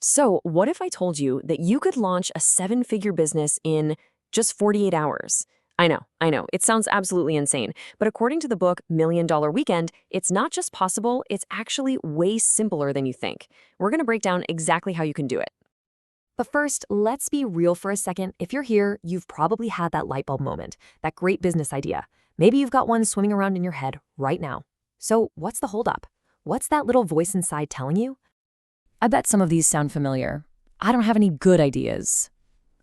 So, what if I told you that you could launch a seven-figure business in just 48 hours? I know, it sounds absolutely insane. But according to the book Million Dollar Weekend, it's not just possible, it's actually way simpler than you think. We're going to break down exactly how you can do it. But first, let's be real for a second. If you're here, you've probably had that light bulb moment, that great business idea. Maybe you've got one swimming around in your head right now. So, what's the holdup? What's that little voice inside telling you? I bet some of these sound familiar. I don't have any good ideas.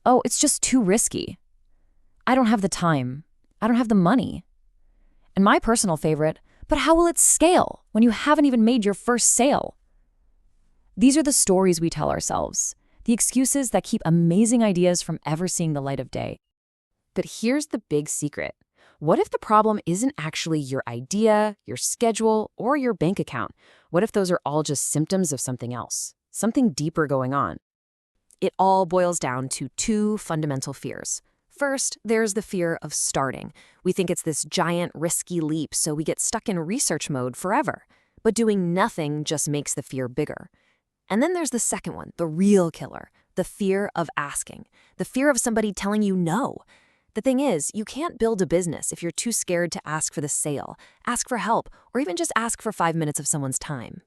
Oh, it's just too risky. I don't have the time. I don't have the money. And my personal favorite, but how will it scale when you haven't even made your first sale? These are the stories we tell ourselves, the excuses that keep amazing ideas from ever seeing the light of day. But here's the big secret. What if the problem isn't actually your idea, your schedule, or your bank account? What if those are all just symptoms of something else, something deeper going on? It all boils down to two fundamental fears. First, there's the fear of starting. We think it's this giant, risky leap, so we get stuck in research mode forever. But doing nothing just makes the fear bigger. And then there's the second one, the real killer, the fear of asking, the fear of somebody telling you no. The thing is, you can't build a business if you're too scared to ask for the sale, ask for help, or even just ask for 5 minutes of someone's time.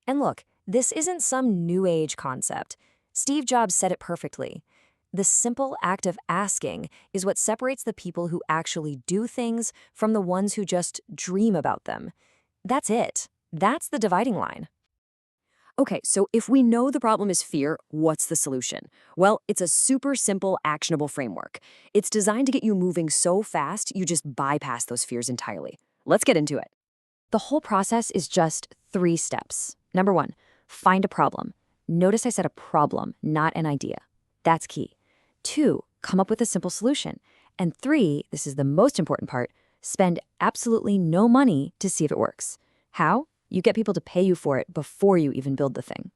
And look, this isn't some new age concept. Steve Jobs said it perfectly. The simple act of asking is what separates the people who actually do things from the ones who just dream about them. That's it. That's the dividing line. Okay, so if we know the problem is fear, what's the solution? Well, it's a super simple, actionable framework. It's designed to get you moving so fast, you just bypass those fears entirely. Let's get into it. The whole process is just 3 steps. Number 1, find a problem. Notice I said a problem, not an idea. That's key. 2, come up with a simple solution. And 3, this is the most important part, spend absolutely no money to see if it works. How? You get people to pay you for it before you even build the thing.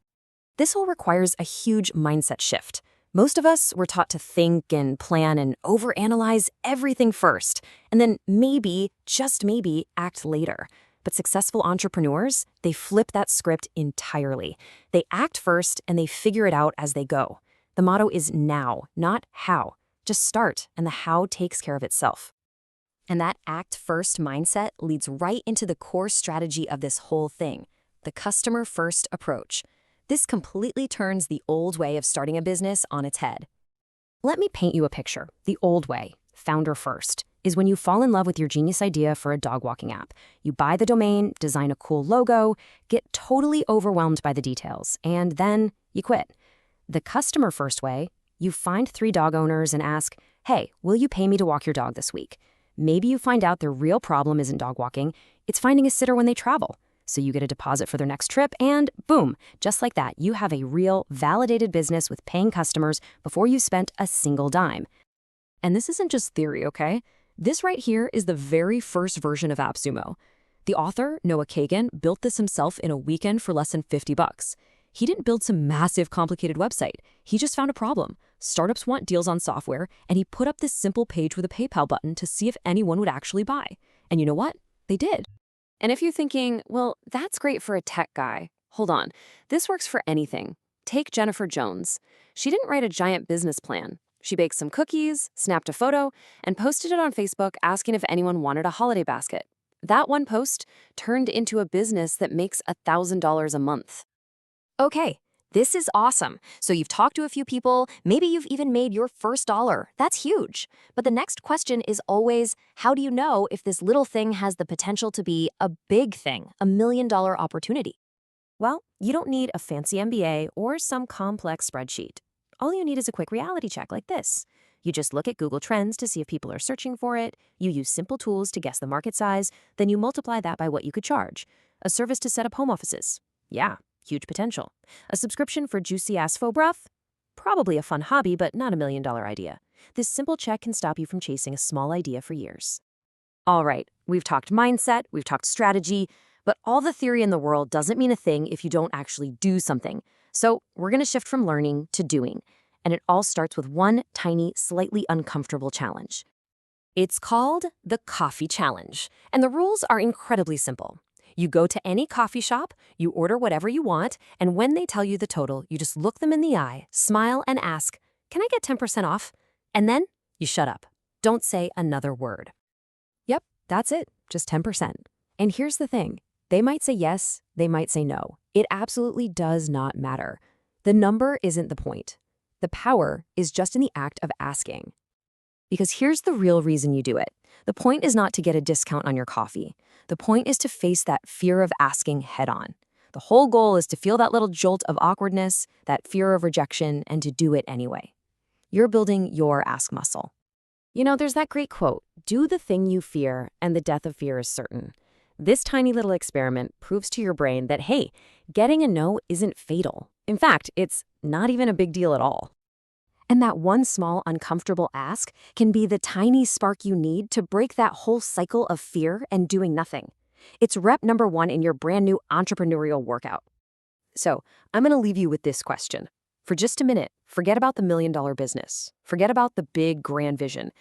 This all requires a huge mindset shift. Most of us were taught to think and plan and overanalyze everything first, and then maybe, just maybe, act later. But successful entrepreneurs, they flip that script entirely. They act first and they figure it out as they go. The motto is now, not how. Just start, and the how takes care of itself. And that act-first mindset leads right into the core strategy of this whole thing, the customer-first approach. This completely turns the old way of starting a business on its head. Let me paint you a picture. The old way, founder first, is when you fall in love with your genius idea for a dog walking app. You buy the domain, design a cool logo, get totally overwhelmed by the details, and then you quit. The customer-first way, you find 3 dog owners and ask, hey, will you pay me to walk your dog this week? Maybe you find out their real problem isn't dog walking, it's finding a sitter when they travel. So you get a deposit for their next trip and boom, just like that, you have a real, validated business with paying customers before you spent a single dime. And this isn't just theory, okay? This right here is the very first version of AppSumo. The author, Noah Kagan, built this himself in a weekend for less than $50. He didn't build some massive, complicated website. He just found a problem. Startups want deals on software, and he put up this simple page with a PayPal button to see if anyone would actually buy. And you know what? They did. And if you're thinking, well, that's great for a tech guy, hold on. This works for anything. Take Jennifer Jones. She didn't write a giant business plan. She baked some cookies, snapped a photo, and posted it on Facebook asking if anyone wanted a holiday basket. That one post turned into a business that makes $1,000 a month. Okay, this is awesome. So you've talked to a few people, maybe you've even made your first dollar. That's huge. But the next question is always, how do you know if this little thing has the potential to be a big thing, a $1 million opportunity? Well, you don't need a fancy MBA or some complex spreadsheet. All you need is a quick reality check like this. You just look at Google Trends to see if people are searching for it, you use simple tools to guess the market size, then you multiply that by what you could charge. A service to set up home offices. Yeah. Huge potential. A subscription for juicy-ass faux breath? Probably a fun hobby, but not a $1 million idea. This simple check can stop you from chasing a small idea for years. All right, we've talked mindset, we've talked strategy, but all the theory in the world doesn't mean a thing if you don't actually do something. So we're going to shift from learning to doing. And it all starts with one tiny, slightly uncomfortable challenge. It's called the Coffee Challenge. And the rules are incredibly simple. You go to any coffee shop, you order whatever you want, and when they tell you the total, you just look them in the eye, smile, and ask, "Can I get 10% off?" And then you shut up. Don't say another word. Yep, that's it, just 10%. And here's the thing. They might say yes, they might say no. It absolutely does not matter. The number isn't the point. The power is just in the act of asking. Because here's the real reason you do it. The point is not to get a discount on your coffee. The point is to face that fear of asking head on. The whole goal is to feel that little jolt of awkwardness, that fear of rejection, and to do it anyway. You're building your ask muscle. You know, there's that great quote, "Do the thing you fear, and the death of fear is certain." This tiny little experiment proves to your brain that, hey, getting a no isn't fatal. In fact, it's not even a big deal at all. And that one small, uncomfortable ask can be the tiny spark you need to break that whole cycle of fear and doing nothing. It's rep number 1 in your brand new entrepreneurial workout. So, I'm going to leave you with this question. For just a minute, forget about the $1 million business. Forget about the big, grand vision.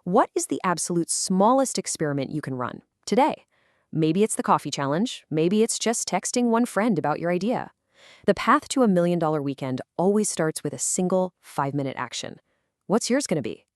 What is the absolute smallest experiment you can run today? Maybe it's the coffee challenge. Maybe it's just texting one friend about your idea. The path to $1 million weekend always starts with a single 5-minute action. What's yours going to be?